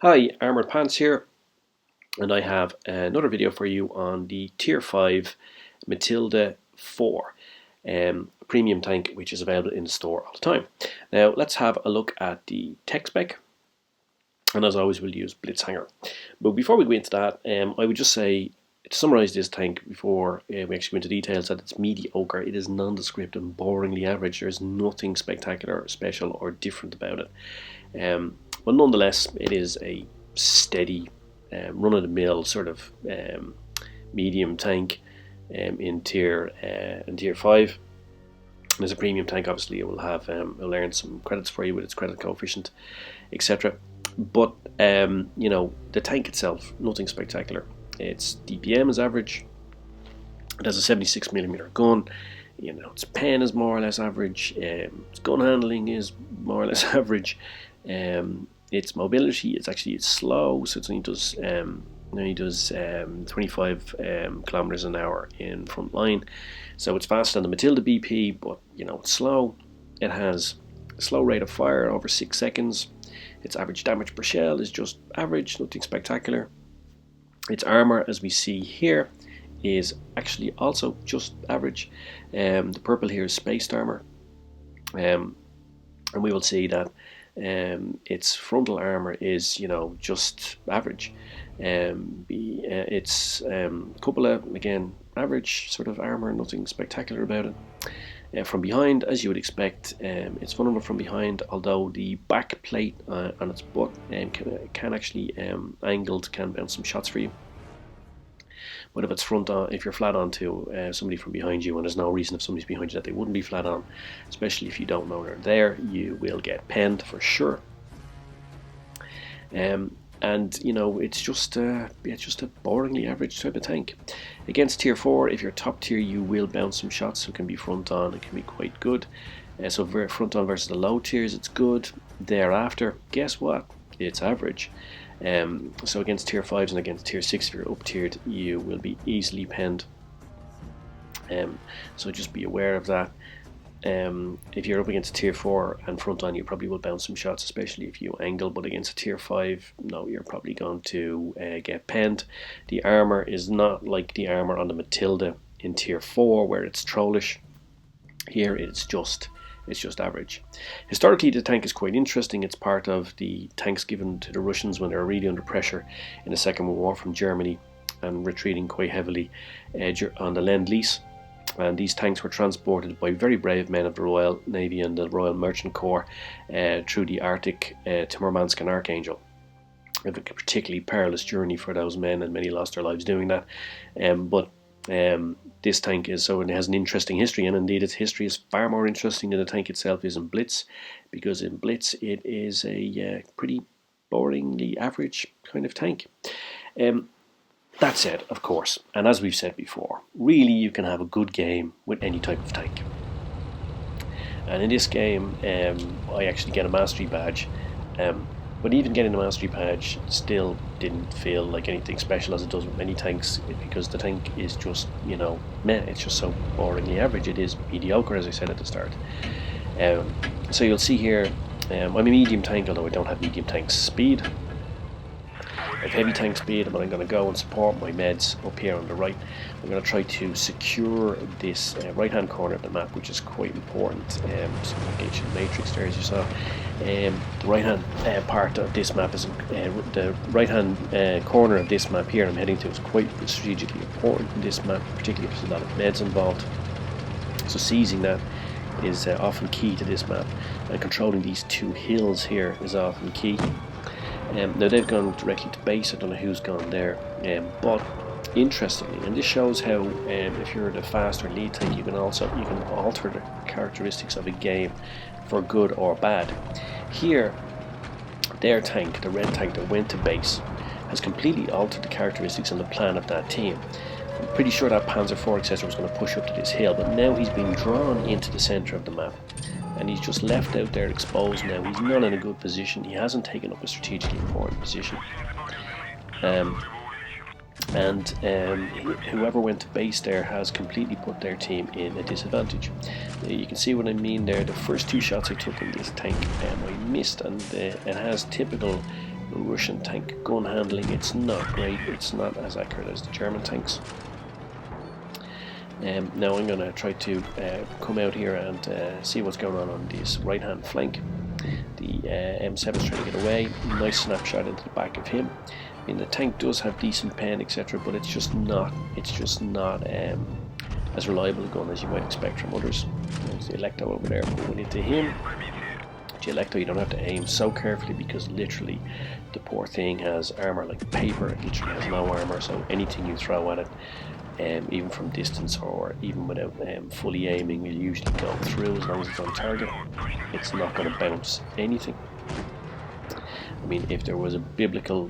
Hi, Armoured Pants here, and I have another video for you on the Tier 5 Matilda IV premium tank, which is available in the store all the time. Now, let's have a look at the tech spec, and as always, we'll use Blitz hanger. But before we go into that, I would just say, to summarise this tank before we actually go into details, that it's mediocre. It is nondescript and boringly average. There's nothing spectacular, special, or different about it. But nonetheless, it is a steady, run-of-the-mill sort of medium tank in tier 5. And as a premium tank, obviously, it will have it'll earn some credits for you with its credit coefficient, etc. But you know, the tank itself, nothing spectacular. Its DPM is average. It has a 76mm gun. You know, its pen is more or less average. Its gun handling is more or less average. Its mobility, it's slow, so it only does 25 kilometers an hour in front line. So it's faster than the Matilda BP, but you know, it's slow. It has a slow rate of fire over 6 seconds. Its average damage per shell is just average, nothing spectacular. Its armor, as we see here, is actually also just average. The purple here is spaced armor, and we will see that its frontal armor is, you know, just average. Its cupola, again, average sort of armor, nothing spectacular about it. From behind, as you would expect, it's vulnerable from behind, although the back plate on its butt can actually, angled, can bounce some shots for you. But if it's front on, if you're flat onto somebody from behind you, and there's no reason if somebody's behind you that they wouldn't be flat on, especially if you don't know they're there, you will get penned for sure. And you know, it's just a boringly average type of tank. Against tier 4, if you're top tier, you will bounce some shots, so it can be front on, it can be quite good. So front on versus the low tiers, it's good. Thereafter, guess what? It's average. So against tier 5s and against tier 6, if you're up tiered, you will be easily penned. So just be aware of that. If you're up against tier 4 and front on, you probably will bounce some shots, especially if you angle. But against a tier 5, no, you're probably going to get penned. The armor is not like the armor on the Matilda in tier 4, where it's trollish. Here it's just average. Historically, the tank is quite interesting. It's part of the tanks given to the Russians when they were really under pressure in the Second World War from Germany and retreating quite heavily on the Lend-Lease. And these tanks were transported by very brave men of the Royal Navy and the Royal Merchant Corps through the Arctic to Murmansk and Archangel. A particularly perilous journey for those men, and many lost their lives doing that. This tank is so, and it has an interesting history, and indeed its history is far more interesting than the tank itself is in Blitz, because in Blitz it is a pretty boringly average kind of tank. That said, of course, and as we've said before, really you can have a good game with any type of tank. And in this game, I actually get a mastery badge. But even getting the mastery badge still didn't feel like anything special, as it does with many tanks, because the tank is just, you know, meh, it's just so boringly average. It is mediocre, as I said at the start. So you'll see here, I'm a medium tank, although I don't have medium tank speed. I have heavy tank speed, but I'm going to go and support my meds up here on the right. I'm going to try to secure this right hand corner of the map, which is quite important. So engage the matrix there, as you saw. The right hand part of this map is the right hand corner of this map here I'm heading to is quite strategically important in this map, particularly if there's a lot of meds involved. So seizing that is often key to this map, and controlling these two hills here is often key. Now they've gone directly to base. I don't know who's gone there, but interestingly, and this shows how if you're the fast or lead tank, you can alter the characteristics of a game for good or bad. Here, their tank, the red tank that went to base, has completely altered the characteristics and the plan of that team. I'm pretty sure that Panzer IV accessor was going to push up to this hill, but now he's been drawn into the centre of the map. And he's just left out there exposed now. He's not in a good position. He hasn't taken up a strategically important position. Whoever went to base there has completely put their team in a disadvantage. You can see what I mean there. The first two shots I took in this tank, I missed, and it has typical Russian tank gun handling, it's not great. It's not as accurate as the German tanks. Now I'm going to try to come out here and see what's going on this right hand flank. The M7 is trying to get away. Nice snapshot into the back of him. I mean, the tank does have decent pen, etc., but it's just not as reliable a gun as you might expect from others. There's the Electo over there going into him. The Electo, you don't have to aim so carefully because literally the poor thing has armour like paper. It literally has no armour, so anything you throw at it, even from distance or even without fully aiming, will usually go through as long as it's on target. It's not going to bounce anything. I mean, if there was a biblical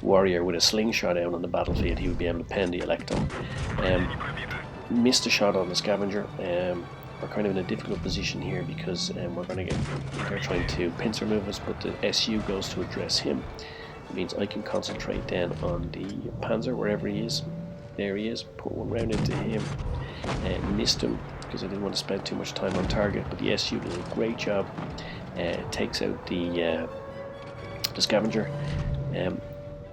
warrior with a slingshot out on the battlefield, he would be able to pen the Electo. Missed a shot on the scavenger. We're kind of in a difficult position here because they're trying to pincer move us, but the SU goes to address him. It means I can concentrate then on the Panzer wherever he is. There he is. Put one round into him and missed him because I didn't want to spend too much time on target. But the SU does a great job. Takes out the scavenger.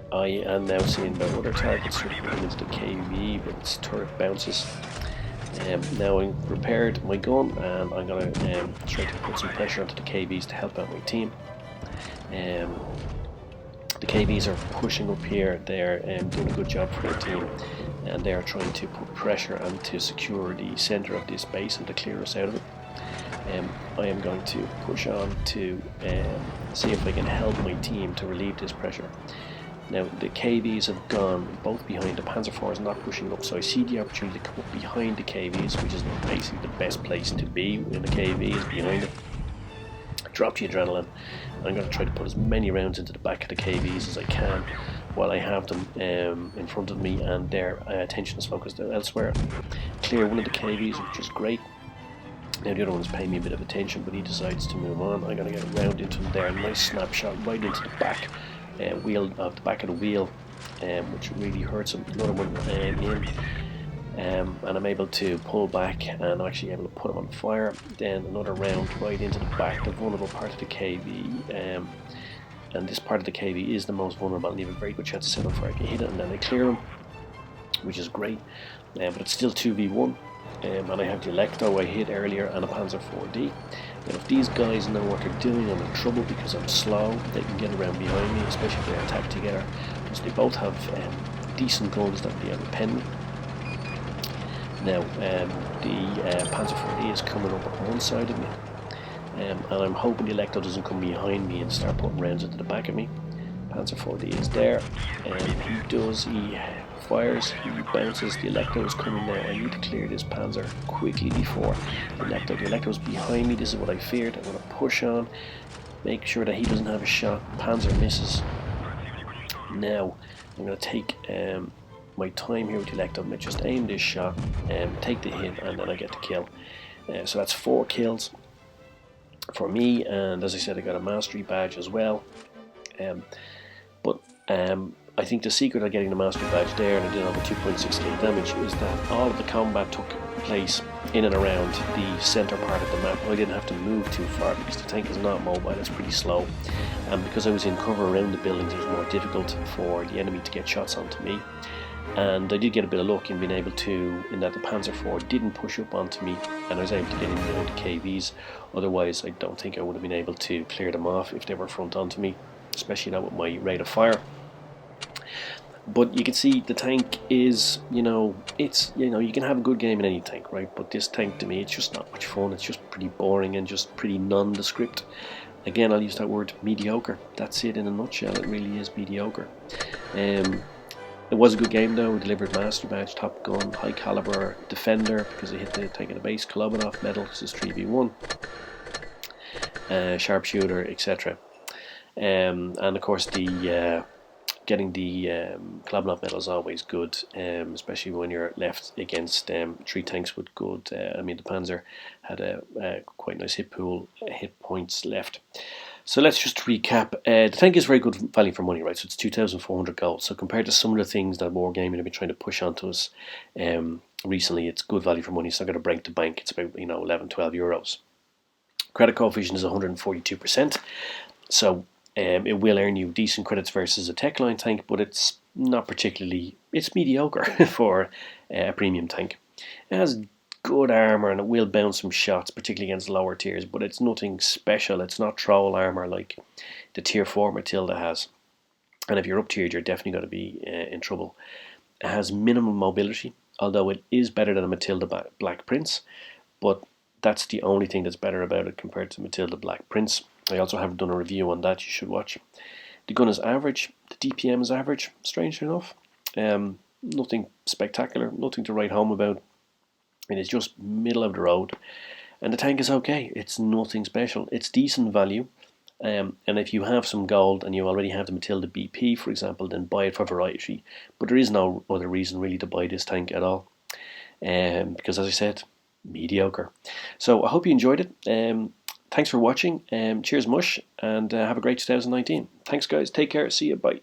I am now seeing about other targets going into the KV, but its turret bounces. Now I'm prepared my gun and I'm going to try to put some pressure onto the KVs to help out my team. The KVs are pushing up here. They're doing a good job for their team, and they are trying to put pressure and to secure the centre of this base and to clear us out of it. I am going to push on to see if I can help my team to relieve this pressure. Now the KVs have gone both behind. The Panzer IV is not pushing up, so I see the opportunity to come up behind the KVs, which is basically the best place to be in the KV, is behind it. Drop the adrenaline. I'm going to try to put as many rounds into the back of the KVs as I can while I have them in front of me and their attention is focused elsewhere. Clear one of the KVs, which is great. Now the other one's paying me a bit of attention, but he decides to move on. I'm going to get a round into him there. Nice snapshot right into the back wheel of the back of the wheel, which really hurts him. Another one in. And I'm able to pull back and actually able to put him on fire. Then another round right into the back, the vulnerable part of the KV. And this part of the KV is the most vulnerable, and you have a very good chance to set on fire if you hit it, and then I clear him, which is great. But it's still 2v1. And I have the Electo I hit earlier and a Panzer IV-D. Now if these guys know what they're doing, I'm in trouble because I'm slow. They can get around behind me, especially if they attack together. Because they both have decent guns that will be able to pen me. Now the Panzer IV-D is coming up on one side of me, and I'm hoping the Electo doesn't come behind me and start putting rounds into the back of me. Panzer IV-D is there, and he fires, he bounces. The Electo is coming now. I need to clear this Panzer quickly before the Electo. The Electo is behind me. This is what I feared. I'm going to push on, make sure that he doesn't have a shot. Panzer misses. Now I'm going to take my time here with the Electo. I just aim this shot and take the hit, and then I get the kill. So that's 4 kills for me, and as I said, I got a mastery badge as well. But I think the secret of getting the mastery badge there, and I did over 2.6k damage, is that all of the combat took place in and around the centre part of the map. I didn't have to move too far because the tank is not mobile, it's pretty slow. And because I was in cover around the buildings, it was more difficult for the enemy to get shots onto me. And I did get a bit of luck in being able to, in that the Panzer IV didn't push up onto me, and I was able to get in behind the KVs. Otherwise, I don't think I would have been able to clear them off if they were front onto me, especially not with my rate of fire. But you can see the tank is, you can have a good game in any tank, right? But this tank, to me, it's just not much fun. It's just pretty boring and just pretty nondescript. Again, I'll use that word, mediocre. That's it in a nutshell. It really is mediocre. It was a good game though. We delivered master badge, top gun, high caliber defender because I hit the tank in the base, Kolobonov medal, this is 3v1, sharpshooter, etc. And of course the getting the Kolobonov medal is always good, especially when you're left against 3 tanks with good. I mean, the Panzer had a quite nice hit points left. So let's just recap. The tank is very good value for money, right? So it's 2,400 gold. So compared to some of the things that Wargaming have been trying to push onto us recently, it's good value for money. It's not going to break the bank. It's about 11, 12 euros. Credit coefficient is 142%. So It will earn you decent credits versus a Techline tank, but it's not particularly, it's mediocre for a premium tank. It has good armour and it will bounce some shots, particularly against lower tiers, but it's nothing special. It's not troll armour like the tier 4 Matilda has. And if you're up tiered, you're definitely going to be in trouble. It has minimal mobility, although it is better than a Matilda Black Prince, but that's the only thing that's better about it compared to Matilda Black Prince. I also have done a review on that, you should watch. The gun is average, the DPM is average, strangely enough. Nothing spectacular, nothing to write home about. It is just middle of the road. And the tank is okay, it's nothing special. It's decent value. And if you have some gold and you already have the Matilda BP, for example, then buy it for variety. But there is no other reason really to buy this tank at all. Because as I said, mediocre. So I hope you enjoyed it. Thanks for watching. Cheers, Mush, and have a great 2019. Thanks, guys. Take care. See you. Bye.